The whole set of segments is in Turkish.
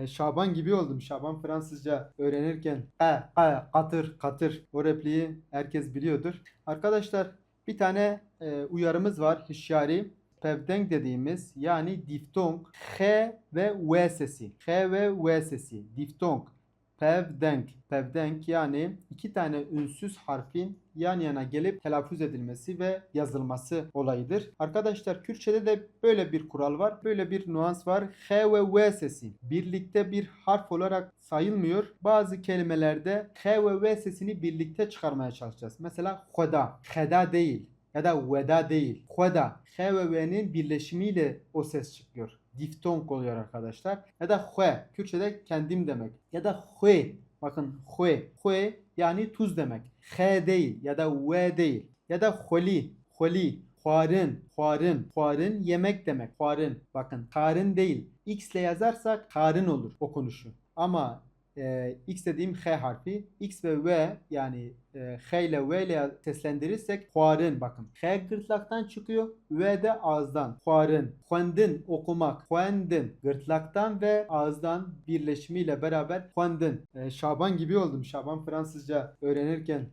Şaban gibi oldum. Şaban Fransızca öğrenirken katır katır o repliği herkes biliyordur. Arkadaşlar bir tane uyarımız var. Hişyari. Pevdenk dediğimiz yani diftong h ve v sesi. H ve v sesi. Diftong. Pevdenk. Pevdenk yani iki tane ünsüz harfin yan yana gelip telaffuz edilmesi ve yazılması olayıdır. Arkadaşlar Kürtçe'de de böyle bir kural var. Böyle bir nuans var. H ve V sesi birlikte bir harf olarak sayılmıyor. Bazı kelimelerde H ve V sesini birlikte çıkarmaya çalışacağız. Mesela hoda. Heda değil ya da veda değil. Hoda. H ve V'nin birleşimiyle o ses çıkıyor. Diftong oluyor arkadaşlar. Ya da hue. Kürtçe'de kendim demek. Ya da hue. Bakın hue. Hue yani tuz demek. H değil ya da V değil. Ya da holi. Holi. Huarın. Huarın. Huarın yemek demek. Huarın. Bakın karın değil. X ile yazarsak karın olur okunuşu. Ama X dediğim H harfi. X ve V yani H ile V ile seslendirirsek huarın bakın. H gırtlaktan çıkıyor. V de ağızdan. Huarın. Huandın okumak. Huandın. Gırtlaktan ve ağızdan birleşimiyle beraber huandın. Şaban gibi oldum. Şaban Fransızca öğrenirken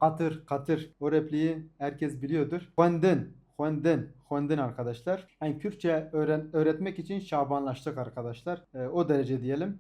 katır katır o repliği herkes biliyordur. Huandın. Huandın. Huandın arkadaşlar. Yani Kürtçe öğretmek için Şabanlaştık arkadaşlar. O derece diyelim.